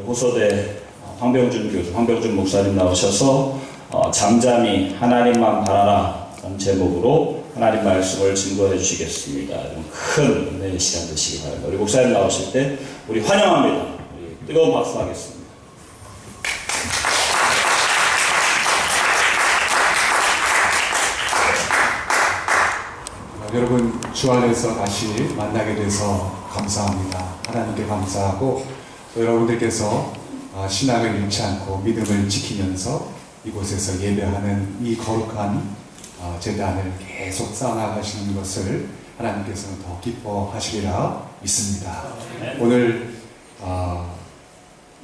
호소대 황병준 교수, 황병준 목사님 나오셔서 잠잠히 하나님만 바라라 라는 제목으로 하나님 말씀을 증거해 주시겠습니다. 큰 은혜의 시간 되시기 바랍니다. 우리 목사님 나오실 때 우리 환영합니다. 우리 뜨거운 박수 하겠습니다. 여러분 주 안에서 다시 만나게 돼서 감사합니다. 하나님께 감사하고 또 여러분들께서 신앙을 잃지 않고 믿음을 지키면서 이곳에서 예배하는 이 거룩한 제단을 계속 쌓아나가시는 것을 하나님께서는 더 기뻐하시리라 믿습니다. 오늘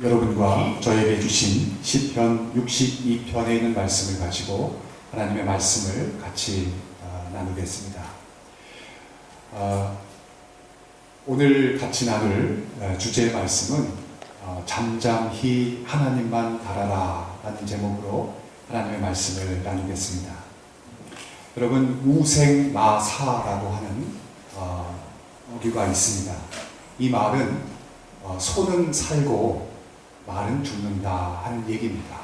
여러분과 저에게 주신 시편 62편에 있는 말씀을 가지고 하나님의 말씀을 같이 나누겠습니다. 오늘 같이 나눌 주제의 말씀은 잠잠히 하나님만 바라라 라는 제목으로 하나님의 말씀을 나누겠습니다. 여러분 우생마사라고 하는 어귀가 있습니다. 이 말은 소는 살고 말은 죽는다 하는 얘기입니다.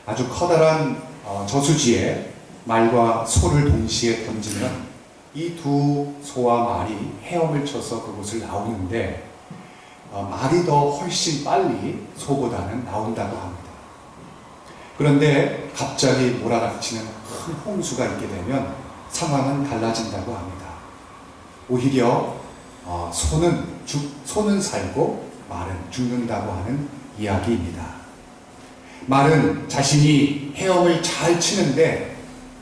아주 커다란 저수지에 말과 소를 동시에 던지면 이 두 소와 말이 헤엄을 쳐서 그곳을 나오는데 말이 더 훨씬 빨리 소보다는 나온다고 합니다. 그런데 갑자기 몰아닥치는 큰 홍수가 있게 되면 상황은 달라진다고 합니다. 오히려 소는 살고 말은 죽는다고 하는 이야기입니다. 말은 자신이 헤엄을 잘 치는데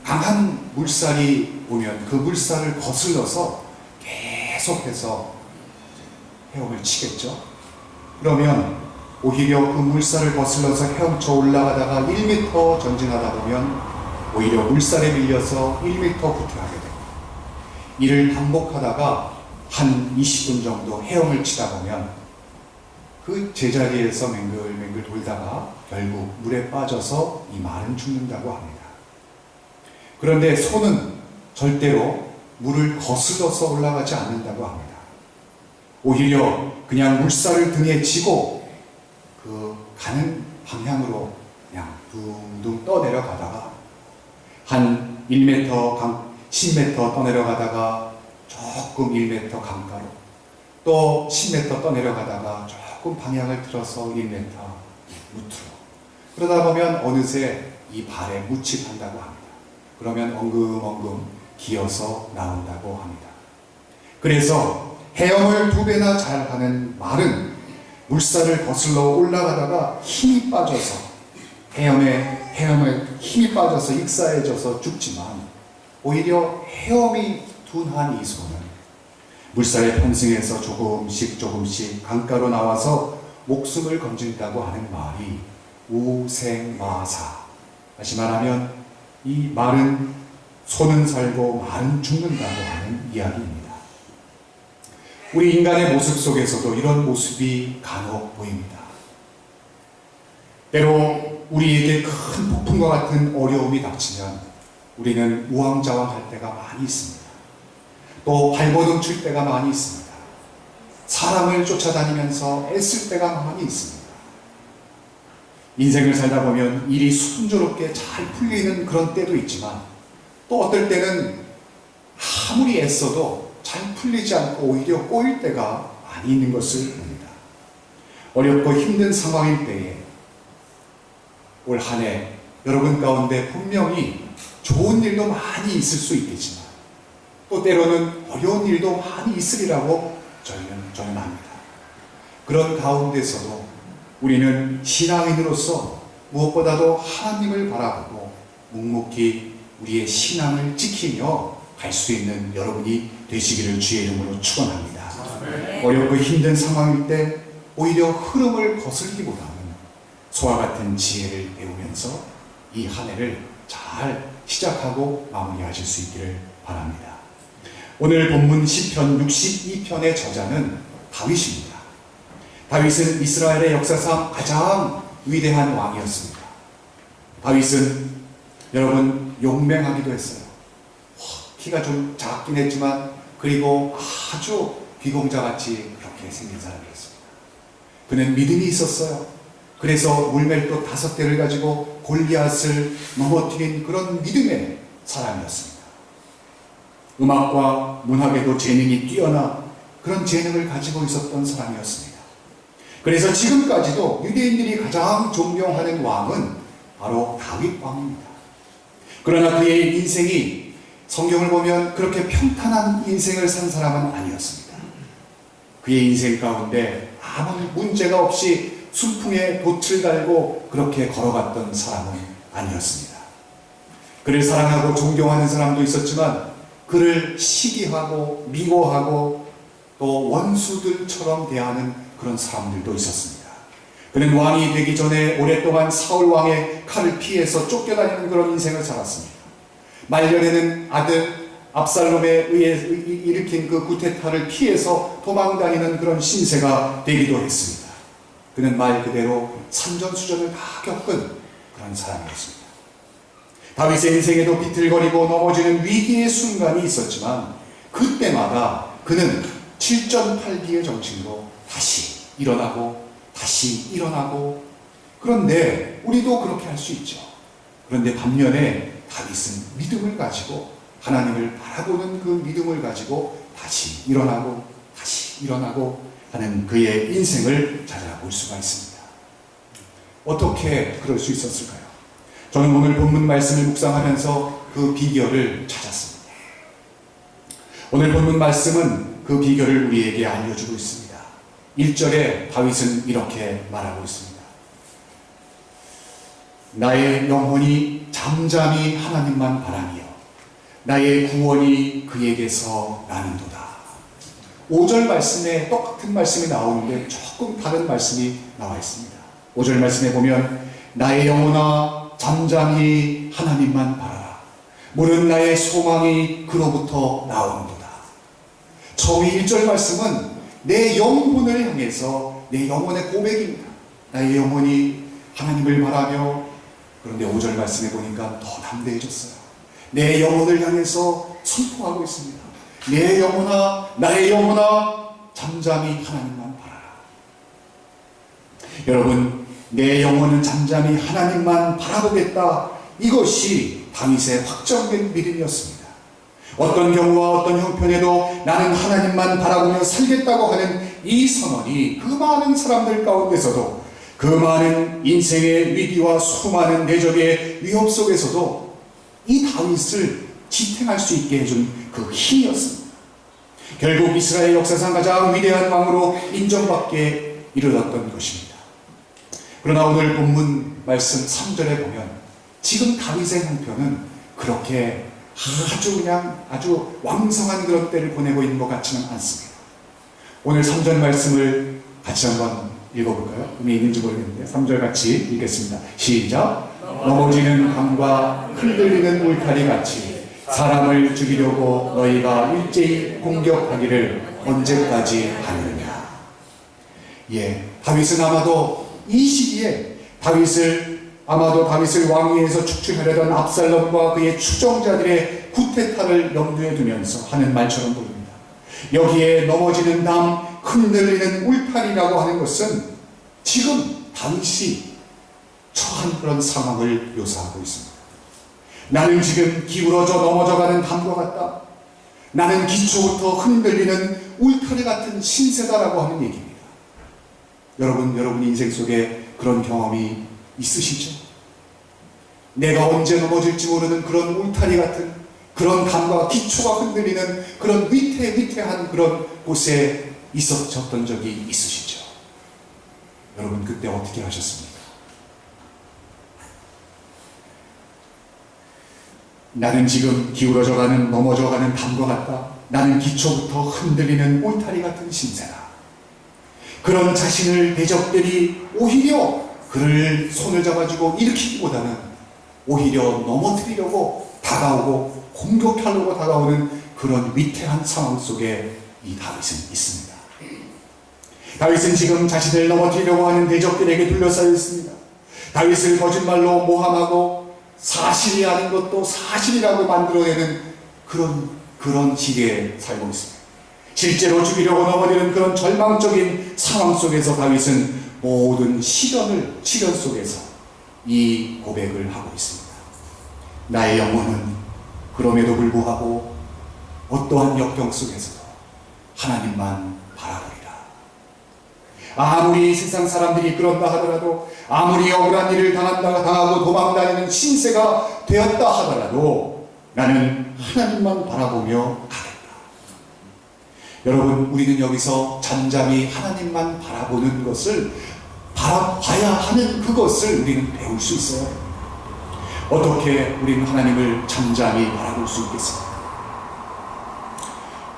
강한 물살이 오면 그 물살을 거슬러서 계속해서 헤엄을 치겠죠. 그러면 오히려 그 물살을 거슬러서 헤엄쳐 올라가다가 1m 전진하다 보면 오히려 물살에 밀려서 1m 후퇴하게 됩니다. 이를 반복하다가 한 20분 정도 헤엄을 치다 보면 그 제자리에서 맹글맹글 돌다가 결국 물에 빠져서 이 말은 죽는다고 합니다. 그런데 소는 절대로 물을 거슬러서 올라가지 않는다고 합니다. 오히려 그냥 물살을 등에 지고 그 가는 방향으로 그냥 둥둥 떠내려가다가 한 1m, 10m 떠내려가다가 조금 1m 강가로 또 10m 떠내려가다가 조금 방향을 틀어서 1m 무트로 그러다 보면 어느새 이 발에 묻히한다고 합니다. 그러면 엉금엉금 기어서 나온다고 합니다. 그래서 헤엄을 2배나 잘하는 말은 물살을 거슬러 올라가다가 힘이 빠져서 헤엄에 힘이 빠져서 익사해져서 죽지만 오히려 헤엄이 둔한 이 소는 물살에 편승해서 조금씩 강가로 나와서 목숨을 건진다고 하는 말이 우생마사. 다시 말하면 이 말은 소는 살고 말은 죽는다고 하는 이야기입니다. 우리 인간의 모습 속에서도 이런 모습이 간혹 보입니다. 때로 우리에게 큰 폭풍과 같은 어려움이 닥치면 우리는 우왕좌왕할 때가 많이 있습니다. 또 발버둥 칠 때가 많이 있습니다. 사람을 쫓아다니면서 애쓸 때가 많이 있습니다. 인생을 살다 보면 일이 순조롭게 잘 풀리는 그런 때도 있지만 또 어떨 때는 아무리 애써도 잘 풀리지 않고 오히려 꼬일 때가 많이 있는 것을 봅니다. 어렵고 힘든 상황일 때에 올 한 해 여러분 가운데 분명히 좋은 일도 많이 있을 수 있겠지만 또 때로는 어려운 일도 많이 있으리라고 저는 압니다. 그런 가운데서도 우리는 신앙인으로서 무엇보다도 하나님을 바라보고 묵묵히 우리의 신앙을 지키며 갈 수 있는 여러분이 되시기를 주의 이름으로 축원합니다. 어렵고 힘든 상황일 때 오히려 흐름을 거슬기보다는 소와 같은 지혜를 배우면서 이 한 해를 잘 시작하고 마무리하실 수 있기를 바랍니다. 오늘 본문 시편 62편의 저자는 다윗입니다. 다윗은 이스라엘의 역사상 가장 위대한 왕이었습니다. 다윗은 여러분 용맹하기도 했어요. 키가 좀 작긴 했지만 그리고 아주 비공자같이 그렇게 생긴 사람이었습니다. 그는 믿음이 있었어요. 그래서 물멜도 5대를 가지고 골리앗을 넘어뜨린 그런 믿음의 사람이었습니다. 음악과 문학에도 재능이 뛰어나 그런 재능을 가지고 있었던 사람이었습니다. 그래서 지금까지도 유대인들이 가장 존경하는 왕은 바로 다윗 왕입니다. 그러나 그의 인생이 성경을 보면 그렇게 평탄한 인생을 산 사람은 아니었습니다. 그의 인생 가운데 아무 문제가 없이 순풍에 돛을 달고 그렇게 걸어갔던 사람은 아니었습니다. 그를 사랑하고 존경하는 사람도 있었지만 그를 시기하고 미워하고 또 원수들처럼 대하는 그런 사람들도 있었습니다. 그는 왕이 되기 전에 오랫동안 사울 왕의 칼을 피해서 쫓겨다니는 그런 인생을 살았습니다. 말년에는 아들 압살롬에 의해 일으킨 그 구테타를 피해서 도망다니는 그런 신세가 되기도 했습니다. 그는 말 그대로 산전수전을 다 겪은 그런 사람이었습니다. 다윗의 인생에도 비틀거리고 넘어지는 위기의 순간이 있었지만 그때마다 그는 7전8기의 정신으로 다시 일어나고 다시 일어나고, 그런데 우리도 그렇게 할 수 있죠. 그런데 반면에 다윗은 믿음을 가지고 하나님을 바라보는 그 믿음을 가지고 다시 일어나고 다시 일어나고 하는 그의 인생을 찾아볼 수가 있습니다. 어떻게 그럴 수 있었을까요? 저는 오늘 본문 말씀을 묵상하면서 그 비결을 찾았습니다. 오늘 본문 말씀은 그 비결을 우리에게 알려주고 있습니다. 1절에 다윗은 이렇게 말하고 있습니다. 나의 영혼이 잠잠히 하나님만 바라며 나의 구원이 그에게서 나는도다. 5절 말씀에 똑같은 말씀이 나오는데 조금 다른 말씀이 나와 있습니다. 5절 말씀에 보면 나의 영혼아 잠잠히 하나님만 바라라. 물은 나의 소망이 그로부터 나오는도다. 처음에 1절 말씀은 내 영혼을 향해서 내 영혼의 고백입니다. 나의 영혼이 하나님을 바라며, 그런데 5절 말씀에 보니까 더 담대해졌어요. 내 영혼을 향해서 선포하고 있습니다. 내 영혼아, 나의 영혼아, 잠잠히 하나님만 바라라. 여러분, 내 영혼은 잠잠히 하나님만 바라보겠다. 이것이 다윗의 확정된 믿음이었습니다. 어떤 경우와 어떤 형편에도 나는 하나님만 바라보며 살겠다고 하는 이 선언이 그 많은 사람들 가운데서도, 그 많은 인생의 위기와 수많은 대적의 위협 속에서도 이 다윗을 지탱할 수 있게 해준 그 힘이었습니다. 결국 이스라엘 역사상 가장 위대한 왕으로 인정받게 이르렀던 것입니다. 그러나 오늘 본문 말씀 3절에 보면 지금 다윗의 형편은 그렇게 아주 왕성한 그런 때를 보내고 있는 것 같지는 않습니다. 오늘 3절 말씀을 같이 한번 읽어볼까요? 의미 있는지 모르겠는데 3절 같이 읽겠습니다. 시작. 넘어지는 강과 흔들리는 울타리 같이 사람을 죽이려고 너희가 일제히 공격하기를 언제까지 하느냐. 다윗은 아마도 이 시기에 다윗을 왕위에서 축출하려던 압살롬과 그의 추종자들의 구테타를 염두에 두면서 하는 말처럼 보입니다. 여기에 넘어지는 담, 흔들리는 울타리라고 하는 것은 지금 다윗이 처한 그런 상황을 묘사하고 있습니다. 나는 지금 기울어져 넘어져가는 담과 같다. 나는 기초부터 흔들리는 울타리 같은 신세다라고 하는 얘기입니다. 여러분 인생 속에 그런 경험이 있으시죠? 내가 언제 넘어질지 모르는 그런 울타리 같은 그런 담과 기초가 흔들리는 그런 위태한 그런 곳에 있었던 적이 있으시죠? 여러분 그때 어떻게 하셨습니까? 나는 지금 기울어져가는 넘어져가는 담과 같다. 나는 기초부터 흔들리는 울타리 같은 신세다. 그런 자신을 대적들이 오히려 그를 손을 잡아주고 일으키기보다는 오히려 넘어뜨리려고 다가오고 공격하려고 다가오는 그런 위태한 상황 속에 이 다윗은 있습니다. 다윗은 지금 자신을 넘어뜨리려고 하는 대적들에게 둘러싸여 있습니다. 다윗을 거짓말로 모함하고 사실이 아닌 것도 사실이라고 만들어내는 그런 시대에 살고 있습니다. 실제로 죽이려고 넘어지는 그런 절망적인 상황 속에서 다윗은 모든 시련 속에서 이 고백을 하고 있습니다. 나의 영혼은 그럼에도 불구하고 어떠한 역경 속에서도 하나님만 바라보리라. 아무리 세상 사람들이 그런다 하더라도, 아무리 억울한 일을 당하고 도망다니는 신세가 되었다 하더라도 나는 하나님만 바라보며 가겠다. 여러분, 우리는 여기서 잠잠히 하나님만 바라보는 것을 바라봐야 하는 그것을 우리는 배울 수 있어요. 어떻게 우리는 하나님을 잠잠히 바라볼 수 있겠습니까?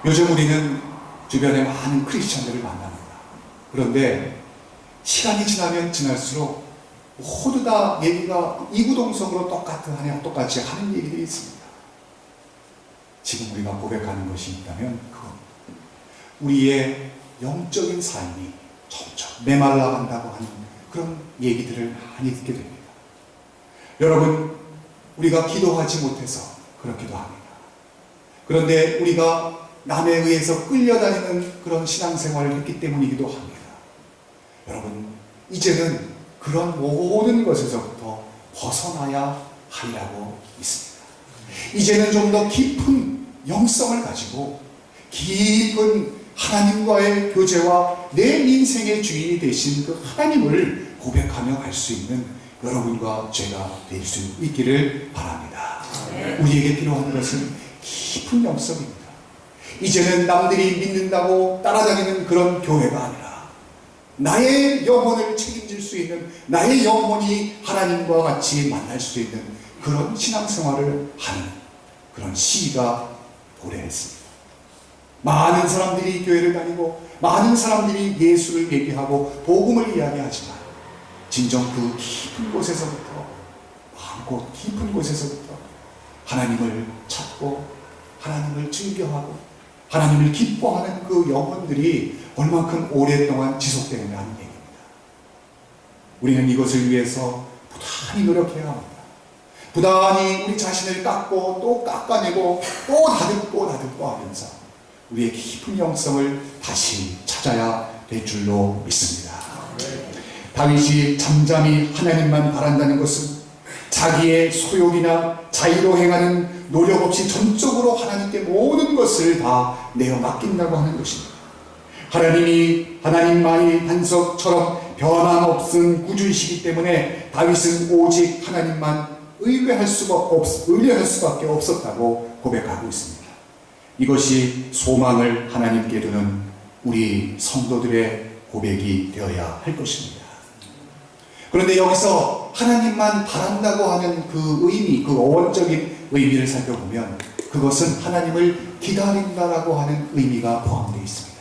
요즘 우리는 주변에 많은 크리스찬들을 만납니다. 그런데 시간이 지나면 지날수록 모두 다 얘기가 이구동성으로 똑같이 하는 얘기들이 있습니다. 지금 우리가 고백하는 것이 있다면 그건 우리의 영적인 삶이 점점 메말라간다고 하는 그런 얘기들을 많이 듣게 됩니다. 여러분, 우리가 기도하지 못해서 그렇기도 합니다. 그런데 우리가 남에 의해서 끌려다니는 그런 신앙생활을 했기 때문이기도 합니다. 여러분, 이제는 그런 모든 것에서부터 벗어나야 하리라고 믿습니다. 이제는 좀 더 깊은 영성을 가지고 깊은 하나님과의 교제와 내 인생의 주인이 되신 그 하나님을 고백하며 갈 수 있는 여러분과 제가 될 수 있기를 바랍니다. 우리에게 필요한 것은 깊은 영성입니다. 이제는 남들이 믿는다고 따라다니는 그런 교회가 아니라 나의 영혼을 책임질 수 있는, 나의 영혼이 하나님과 같이 만날 수 있는 그런 신앙생활을 하는 그런 시기가 도래했습니다. 많은 사람들이 교회를 다니고 많은 사람들이 예수를 얘기하고 복음을 이야기하지만 진정 그 깊은 곳에서부터, 마음껏 깊은 곳에서부터 하나님을 찾고 하나님을 즐겨하고 하나님을 기뻐하는 그 영혼들이 얼만큼 오랫동안 지속되느냐는 얘기입니다. 우리는 이것을 위해서 부단히 노력해야 합니다. 부단히 우리 자신을 깎고 또 깎아내고 또 다듬고 하면서 우리의 깊은 영성을 다시 찾아야 될 줄로 믿습니다. 다윗이 잠잠히 하나님만 바란다는 것은 자기의 소욕이나 자의로 행하는 노력 없이 전적으로 하나님께 모든 것을 다 내어 맡긴다고 하는 것입니다. 하나님만이 반석처럼 변함없은 구주이시기 때문에 다윗은 오직 하나님만 의뢰할 수밖에 없었다고 고백하고 있습니다. 이것이 소망을 하나님께 두는 우리 성도들의 고백이 되어야 할 것입니다. 그런데 여기서 하나님만 바란다고 하는 그 의미, 그 어원적인 의미를 살펴보면 그것은 하나님을 기다린다라고 하는 의미가 포함되어 있습니다.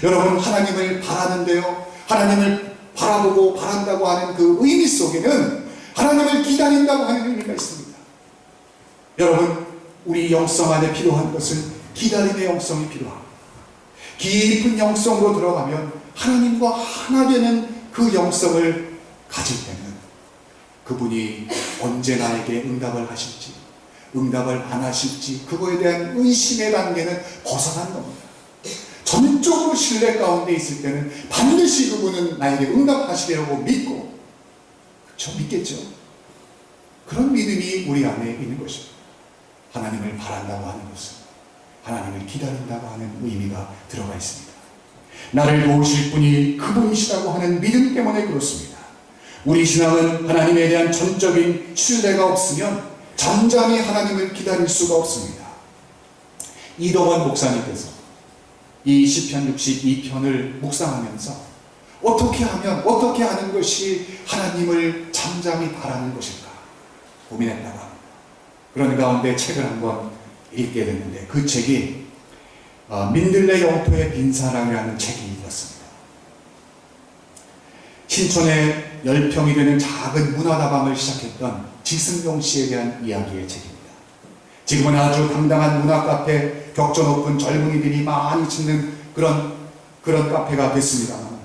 여러분, 하나님을 바라는데요, 하나님을 바라보고 바란다고 하는 그 의미 속에는 하나님을 기다린다고 하는 의미가 있습니다. 여러분, 우리 영성 안에 필요한 것은 기다림의 영성이 필요합니다. 깊은 영성으로 들어가면 하나님과 하나 되는 그 영성을 가질 때는 그분이 언제 나에게 응답을 하실지, 응답을 안 하실지, 그거에 대한 의심의 단계는 벗어난 겁니다. 전적으로 신뢰 가운데 있을 때는 반드시 그분은 나에게 응답하시리라고 믿고, 그렇죠? 믿겠죠? 그런 믿음이 우리 안에 있는 것입니다. 하나님을 바란다고 하는 것은 하나님을 기다린다고 하는 의미가 들어가 있습니다. 나를 도우실 분이 그분이시라고 하는 믿음 때문에 그렇습니다. 우리 신앙은 하나님에 대한 전적인 신뢰가 없으면 잠잠히 하나님을 기다릴 수가 없습니다. 이동원 목사님께서 이 시편 62편을 묵상하면서 어떻게 하는 것이 하나님을 잠잠히 바라는 것일까 고민했다고 합니다. 그런 가운데 책을 한권 읽게 됐는데 그 책이 민들레 영토의 빈사랑이라는 책이 있었습니다. 신촌에 10평이 되는 작은 문화다방을 시작했던 지승용 씨에 대한 이야기의 책입니다. 지금은 아주 당당한 문화 카페, 격조 높은 젊은이들이 많이 짓는 그런 카페가 됐습니다만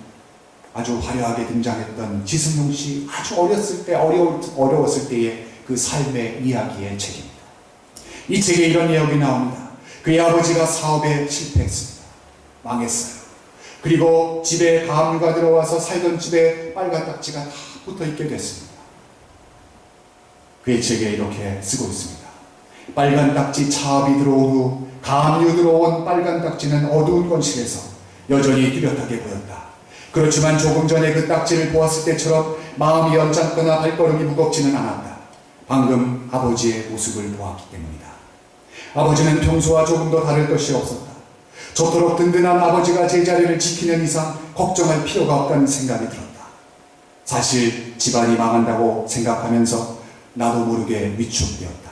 아주 화려하게 등장했던 지승용 씨 아주 어려웠을 때의 그 삶의 이야기의 책입니다. 이 책에 이런 내용이 나옵니다. 그의 아버지가 사업에 실패했습니다. 망했어요. 그리고 집에 가물가 들어와서 살던 집에 빨간 딱지가 다 붙어 있게 됐습니다. 그의 책에 이렇게 쓰고 있습니다. 빨간 딱지 차압이 들어온 후 가압류 들어온 빨간 딱지는 어두운 건실에서 여전히 뚜렷하게 보였다. 그렇지만 조금 전에 그 딱지를 보았을 때처럼 마음이 언짢거나 발걸음이 무겁지는 않았다. 방금 아버지의 모습을 보았기 때문이다. 아버지는 평소와 조금 더 다를 것이 없었다. 저토록 든든한 아버지가 제자리를 지키는 이상 걱정할 필요가 없다는 생각이 들었다. 사실 집안이 망한다고 생각하면서 나도 모르게 위축되었다.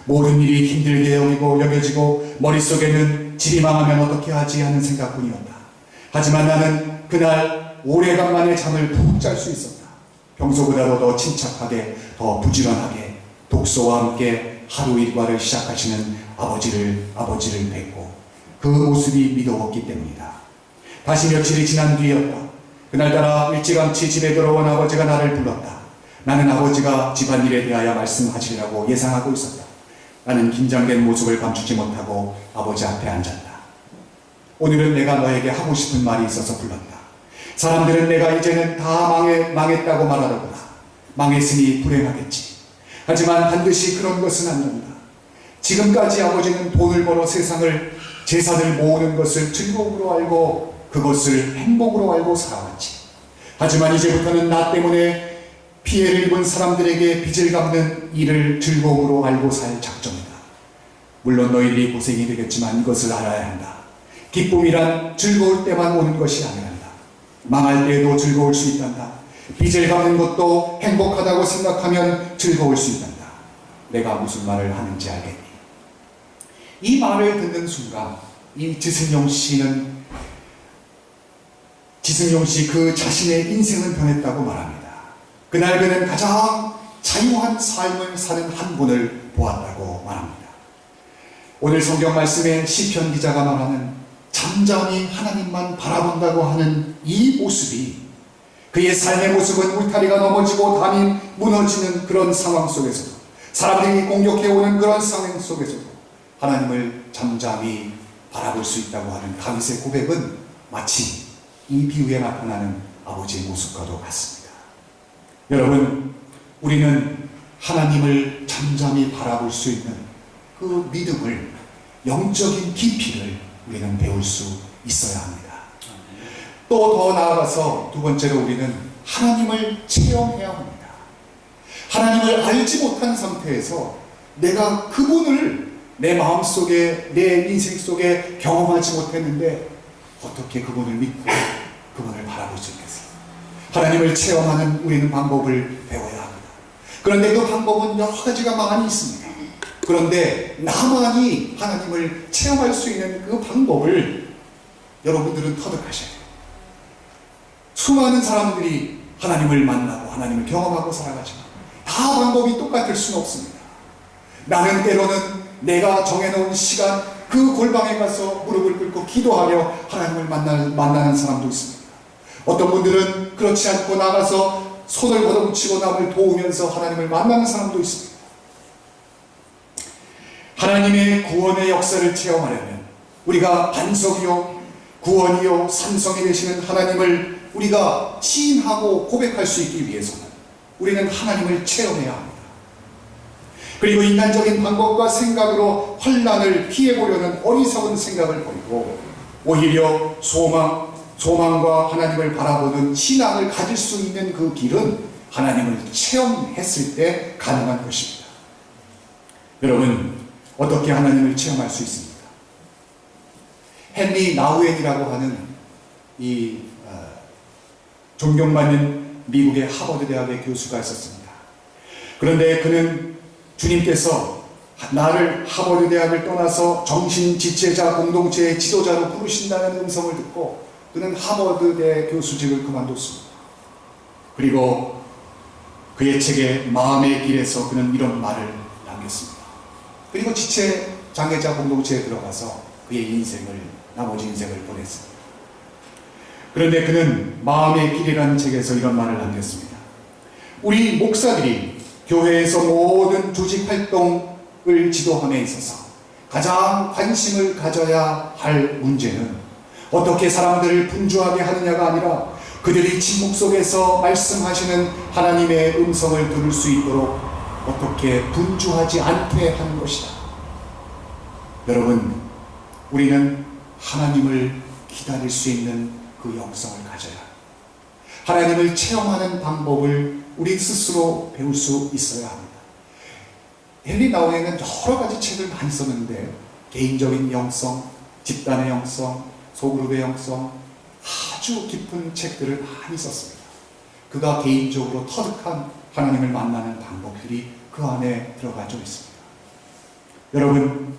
모든 일이 힘들게 여겨지고 머릿속에는 집이 망하면 어떻게 하지 하는 생각뿐이었다. 하지만 나는 그날 오래간만에 잠을 푹 잘 수 있었다. 평소보다도 더 침착하게, 더 부지런하게 독서와 함께 하루 일과를 시작하시는 아버지를 뵙고 그 모습이 미도웠기 때문이다. 다시 며칠이 지난 뒤였다. 그날따라 일찌감치 집에 들어온 아버지가 나를 불렀다. 나는 아버지가 집안일에 대하여 말씀하시리라고 예상하고 있었다. 나는 긴장된 모습을 감추지 못하고 아버지 앞에 앉았다. 오늘은 내가 너에게 하고 싶은 말이 있어서 불렀다. 사람들은 내가 이제는 다 망했다고 말하더구나. 망했으니 불행하겠지. 하지만 반드시 그런 것은 안 된다. 지금까지 아버지는 돈을 벌어 재산을 모으는 것을 즐거움으로 알고 그것을 행복으로 알고 살아왔지. 하지만 이제부터는 나 때문에 피해를 입은 사람들에게 빚을 갚는 일을 즐거움으로 알고 살 작정이다. 물론 너희들이 고생이 되겠지만 이것을 알아야 한다. 기쁨이란 즐거울 때만 오는 것이 아니란다. 망할 때에도 즐거울 수 있단다. 빚을 갚는 것도 행복하다고 생각하면 즐거울 수 있단다. 내가 무슨 말을 하는지 알겠니? 이 말을 듣는 순간 이 지승용 씨 그 자신의 인생은 변했다고 말합니다. 그날 그는 가장 자유한 삶을 사는 한 분을 보았다고 말합니다. 오늘 성경 말씀에 시편 기자가 말하는 잠잠히 하나님만 바라본다고 하는 이 모습이 그의 삶의 모습은 울타리가 넘어지고 담이 무너지는 그런 상황 속에서도 사람들이 공격해오는 그런 상황 속에서도 하나님을 잠잠히 바라볼 수 있다고 하는 다윗의 고백은 마치 이 비유에 나타나는 아버지의 모습과도 같습니다. 여러분, 우리는 하나님을 잠잠히 바라볼 수 있는 그 믿음을, 영적인 깊이를 우리는 배울 수 있어야 합니다. 또 더 나아가서 두 번째로 우리는 하나님을 체험해야 합니다. 하나님을 알지 못한 상태에서 내가 그분을 내 마음속에, 내 인생 속에 경험하지 못했는데 어떻게 그분을 믿고 그분을 바라볼 수 있겠어요? 하나님을 체험하는 우리는 방법을 배워야 합니다. 그런데 그 방법은 여러 가지가 많이 있습니다. 그런데 나만이 하나님을 체험할 수 있는 그 방법을 여러분들은 터득하셔야 돼요. 수많은 사람들이 하나님을 만나고 하나님을 경험하고 살아가지만 다 방법이 똑같을 수는 없습니다. 나는 때로는 내가 정해놓은 시간 그 골방에 가서 무릎을 꿇고 기도하며 하나님을 만나는 사람도 있습니다. 어떤 분들은 그렇지 않고 나가서 손을 걷어붙이고 남을 도우면서 하나님을 만나는 사람도 있습니다. 하나님의 구원의 역사를 체험하려면 우리가 반석이요 구원이요 산성이 되시는 하나님을 우리가 시인하고 고백할 수 있기 위해서는 우리는 하나님을 체험해야 합니다. 그리고 인간적인 방법과 생각으로 환난을 피해보려는 어리석은 생각을 버리고 오히려 소망과 하나님을 바라보는 신앙을 가질 수 있는 그 길은 하나님을 체험했을 때 가능한 것입니다. 여러분, 어떻게 하나님을 체험할 수 있습니까? 헨리 나우엔이라고 하는 이 존경받는 미국의 하버드 대학의 교수가 있었습니다. 그런데 그는 주님께서 나를 하버드 대학을 떠나서 정신지체자 공동체의 지도자로 부르신다는 음성을 듣고 그는 하버드대 교수직을 그만뒀습니다. 그리고 그의 책에 마음의 길에서 그는 이런 말을 남겼습니다. 그리고 지체 장애자 공동체에 들어가서 그의 나머지 인생을 보냈습니다. 그런데 그는 마음의 길이라는 책에서 이런 말을 남겼습니다. 우리 목사들이 교회에서 모든 조직 활동을 지도함에 있어서 가장 관심을 가져야 할 문제는 어떻게 사람들을 분주하게 하느냐가 아니라 그들이 침묵 속에서 말씀하시는 하나님의 음성을 들을 수 있도록 어떻게 분주하지 않게 하는 것이다. 여러분, 우리는 하나님을 기다릴 수 있는 그 영성을 가져야 합니다. 하나님을 체험하는 방법을 우리 스스로 배울 수 있어야 합니다. 헨리 나우엔은 여러 가지 책을 많이 썼는데 개인적인 영성, 집단의 영성, 소그룹의 영성, 아주 깊은 책들을 많이 썼습니다. 그가 개인적으로 터득한 하나님을 만나는 방법들이 그 안에 들어가져 있습니다. 여러분,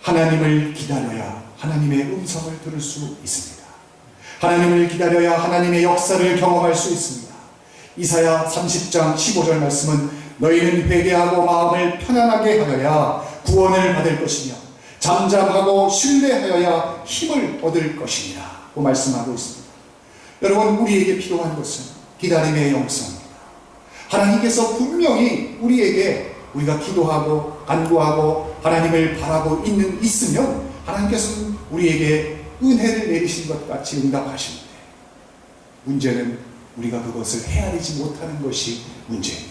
하나님을 기다려야 하나님의 음성을 들을 수 있습니다. 하나님을 기다려야 하나님의 역사를 경험할 수 있습니다. 이사야 30장 15절 말씀은 너희는 회개하고 마음을 편안하게 하여야 구원을 받을 것이며 잠잠하고 신뢰하여야 힘을 얻을 것이니라 고 말씀하고 있습니다. 여러분, 우리에게 필요한 것은 기다림의 영성입니다. 하나님께서 분명히 우리에게 우리가 기도하고 간구하고 하나님을 바라고 있으면 하나님께서는 우리에게 은혜를 내리신 것 같이 응답하시는데, 문제는 우리가 그것을 헤아리지 못하는 것이 문제입니다.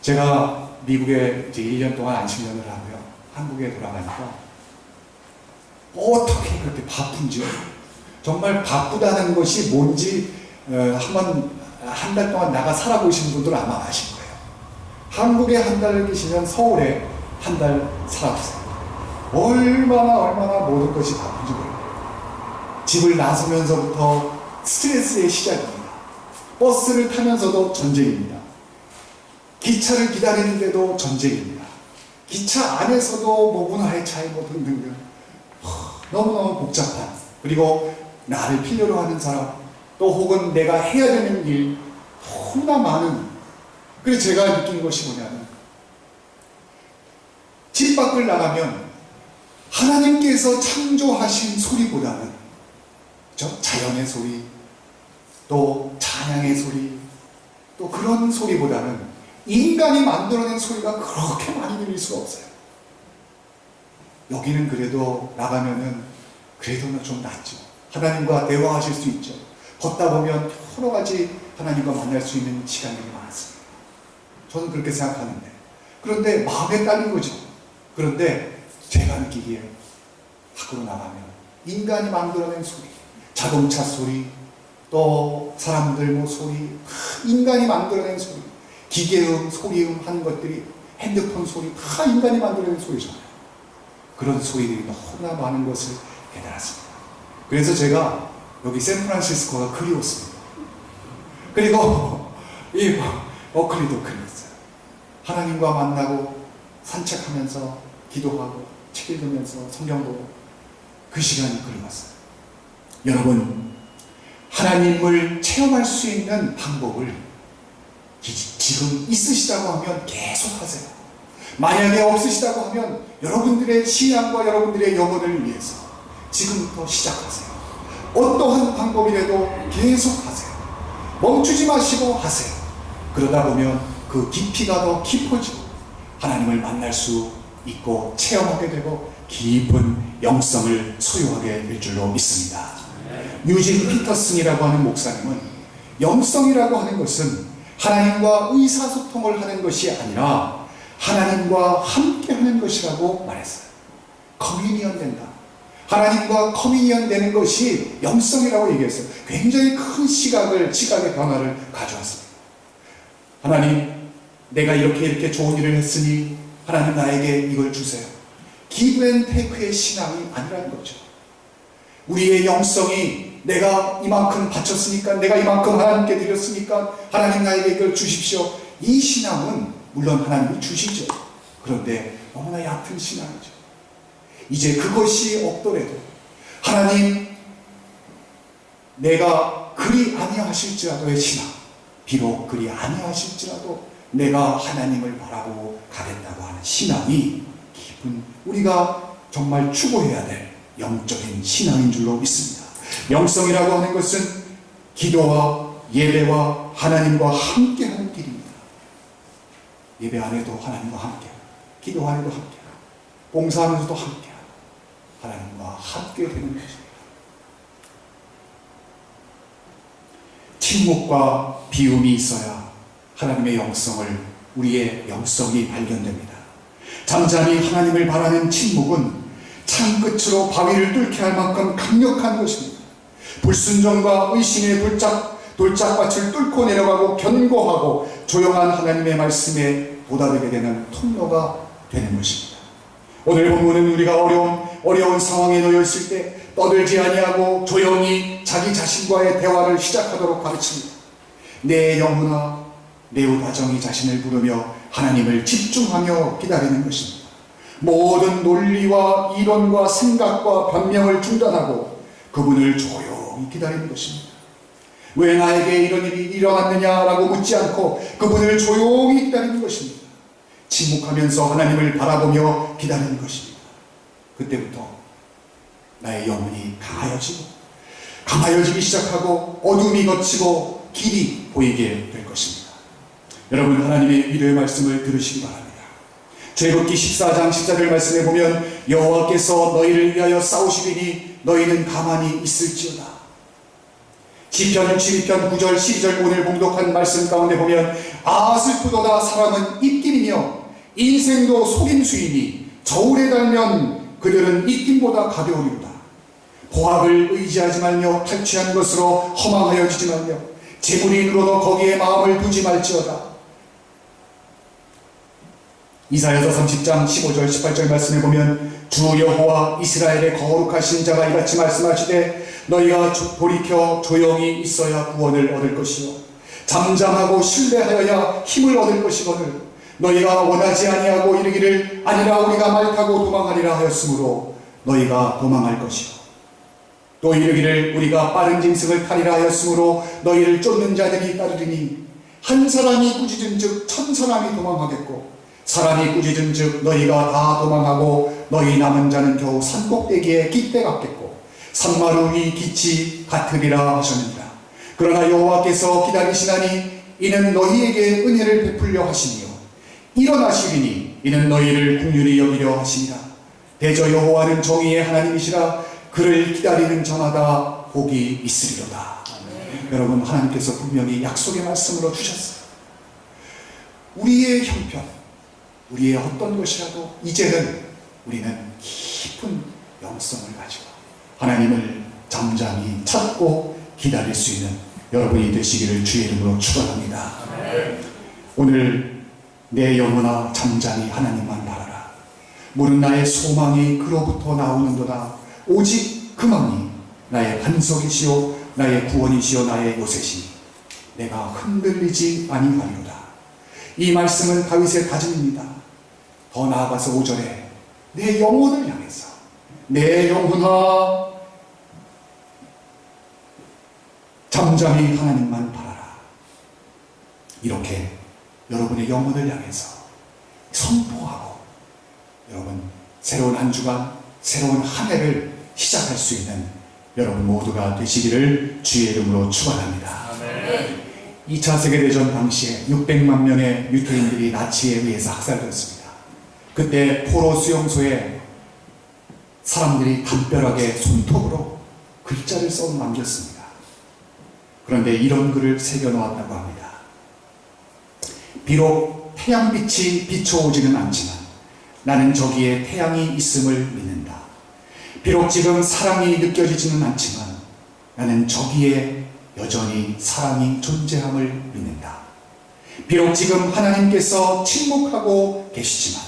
제가 미국에 이제 1년 동안 안식년을 하고요, 한국에 돌아가니까 어떻게 그렇게 바쁜지요. 정말 바쁘다는 것이 뭔지 한 달 동안 나가 살아보신 분들은 아마 아실 거예요. 한국에 한 달 계시면 서울에 한 달 살아보세요. 얼마나 모든 것이 바쁜지 모릅니다. 집을 나서면서부터 스트레스의 시작입니다. 버스를 타면서도 전쟁입니다. 기차를 기다리는데도 전쟁입니다. 기차 안에서도 뭐 문화의 차이 뭐 등등등 너무너무 복잡한, 그리고 나를 필요로 하는 사람, 또 혹은 내가 해야 되는 일 너무나 많은. 그래서 제가 느낀 것이 뭐냐면, 집 밖을 나가면 하나님께서 창조하신 소리보다는 자연의 소리, 또 찬양의 소리, 또 그런 소리보다는 인간이 만들어낸 소리가 그렇게 많이 들릴 수가 없어요. 여기는 그래도 나가면은 그래도 좀 낫죠. 하나님과 대화하실 수 있죠. 걷다 보면 여러 가지 하나님과 만날 수 있는 시간들이 많습니다. 저는 그렇게 생각하는데, 그런데 마음에 딸린 거죠. 그런데 제가 느끼기에 밖으로 나가면 인간이 만들어낸 소리, 자동차 소리, 또 사람들 뭐 소리, 인간이 만들어낸 소리, 기계음, 소리음 하는 것들이, 핸드폰 소리, 다 인간이 만들어낸 소리잖아요. 그런 소리들이 너무나 많은 것을 깨달았습니다. 그래서 제가 여기 샌프란시스코가 그리웠습니다. 그리고 이 오클리도 그리웠어요. 하나님과 만나고 산책하면서 기도하고 책 읽으면서 성경 보고 그 시간이 그리웠어요. 여러분, 하나님을 체험할 수 있는 방법을 지금 있으시다고 하면 계속 하세요. 만약에 없으시다고 하면 여러분들의 신앙과 여러분들의 영혼을 위해서 지금부터 시작하세요. 어떠한 방법이라도 계속 하세요. 멈추지 마시고 하세요. 그러다 보면 그 깊이가 더 깊어지고 하나님을 만날 수 있고 체험하게 되고 깊은 영성을 소유하게 될 줄로 믿습니다. 유진 피터슨이라고 하는 목사님은 영성이라고 하는 것은 하나님과 의사소통을 하는 것이 아니라 하나님과 함께 하는 것이라고 말했어요. 커뮤니언 된다. 하나님과 커뮤니언 되는 것이 영성이라고 얘기했어요. 굉장히 큰 시각의 변화를 가져왔습니다. 하나님, 내가 이렇게 좋은 일을 했으니 하나님 나에게 이걸 주세요. 기브 앤 테이크의 신앙이 아니라는 거죠. 우리의 영성이 내가 이만큼 바쳤으니까, 내가 이만큼 하나님께 드렸으니까 하나님 나에게 이걸 주십시오. 이 신앙은 물론 하나님이 주시죠. 그런데 너무나 얕은 신앙이죠. 이제 그것이 없더라도 하나님, 내가 그리 아니하실지라도의 신앙, 비록 그리 아니하실지라도 내가 하나님을 바라보고 가겠다고 하는 신앙이 깊은, 우리가 정말 추구해야 될 영적인 신앙인 줄로 믿습니다. 영성이라고 하는 것은 기도와 예배와 하나님과 함께하는 길입니다. 예배 안에도 하나님과 함께하고, 기도 안에도 함께하고, 봉사하면서도 함께하고, 하나님과 함께 되는 것입니다. 침묵과 비움이 있어야 하나님의 영성을, 우리의 영성이 발견됩니다. 잠잠히 하나님을 바라는 침묵은 창끝으로 바위를 뚫게 할 만큼 강력한 것입니다. 불순종과 의심의 돌짝밭을 뚫고 내려가고 견고하고 조용한 하나님의 말씀에 도달하게 되는 통로가 되는 것입니다. 오늘 본문은 우리가 어려운 상황에 놓여 있을 때 떠들지 아니하고 조용히 자기 자신과의 대화를 시작하도록 가르칩니다. 내 영혼아, 내 가정이 자신을 부르며 하나님을 집중하며 기다리는 것입니다. 모든 논리와 이론과 생각과 변명을 중단하고 그분을 조용히 기다리는 것입니다. 왜 나에게 이런 일이 일어났느냐라고 묻지 않고 그분을 조용히 기다리는 것입니다. 침묵하면서 하나님을 바라보며 기다리는 것입니다. 그때부터 나의 영혼이 강하여지기 시작하고 어둠이 걷히고 길이 보이게 될 것입니다. 여러분, 하나님의 위로의 말씀을 들으시기 바랍니다. 출애굽기 14장 14절 말씀에 보면 여호와께서 너희를 위하여 싸우시리니 너희는 가만히 있을지어다. 시편 62편 9절 12절 오늘 봉독한 말씀 가운데 보면 슬프도다 사람은 입김이며 인생도 속임수이니 저울에 달면 그들은 입김보다 가벼우리로다. 보합을 의지하지 말며 탈취한 것으로 허망하여지지 말며 재물이 늘어도 거기에 마음을 두지 말지어다. 이사야서 30장 15절 18절 말씀에 보면 주 여호와 이스라엘의 거룩하신 자가 이같이 말씀하시되 너희가 돌이켜 조용히 있어야 구원을 얻을 것이요 잠잠하고 신뢰하여야 힘을 얻을 것이거늘 너희가 원하지 아니하고 이르기를 아니라 우리가 말 타고 도망하리라 하였으므로 너희가 도망할 것이요 또 이르기를 우리가 빠른 짐승을 타리라 하였으므로 너희를 쫓는 자들이 따르리니 한 사람이 꾸짖은즉 천 사람이 도망하겠고 사람이 꾸짖은즉 너희가 다 도망하고 너희 남은 자는 겨우 산꼭대기에 깃대 같겠고 산마루 위 깃이 같으리라 하셨느니라. 그러나 여호와께서 기다리시나니 이는 너희에게 은혜를 베풀려 하시니요 일어나시리니 이는 너희를 긍휼히 여기려 하시니라. 대저 여호와는 정의의 하나님이시라. 그를 기다리는 자마다 복이 있으리로다. 여러분, 하나님께서 분명히 약속의 말씀으로 주셨어요. 우리의 형편, 우리의 어떤 것이라도 이제는 우리는 깊은 영성을 가지고 하나님을 잠잠히 찾고 기다릴 수 있는 여러분이 되시기를 주의 이름으로 축원합니다. 오늘 내 영혼아 잠잠히 하나님만 바라라. 모든 나의 소망이 그로부터 나오는도다. 오직 그만이 나의 반석이시오 나의 구원이시오 나의 요새시니 내가 흔들리지 아니하리로다. 이 말씀은 다윗의 다짐입니다. 더 나아가서 5절에 내 영혼을 향해서 내 영혼아 잠잠히 하나님만 바라라. 이렇게 여러분의 영혼을 향해서 선포하고 여러분 새로운 한 주간 새로운 한 해를 시작할 수 있는 여러분 모두가 되시기를 주의 이름으로 축원합니다. 2차 세계대전 당시에 600만 명의 유태인들이 나치에 의해서 학살되었습니다. 그때 포로 수용소에 사람들이 담벼락에 손톱으로 글자를 써 남겼습니다. 그런데 이런 글을 새겨놓았다고 합니다. 비록 태양빛이 비춰오지는 않지만 나는 저기에 태양이 있음을 믿는다. 비록 지금 사랑이 느껴지지는 않지만 나는 저기에 여전히 사랑이 존재함을 믿는다. 비록 지금 하나님께서 침묵하고 계시지만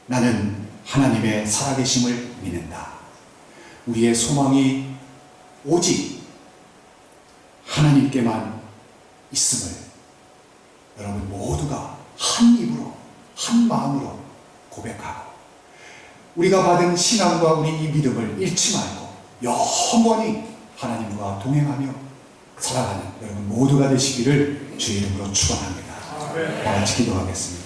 나는 하나님의 살아계심을 믿는다. 우리의 소망이 오직 하나님께만 있음을 여러분 모두가 한 입으로 한 마음으로 고백하고 우리가 받은 신앙과 우리 이 믿음을 잃지 말고 영원히 하나님과 동행하며 살아가는 여러분 모두가 되시기를 주의 이름으로 축원합니다. 다 같이 기도하겠습니다.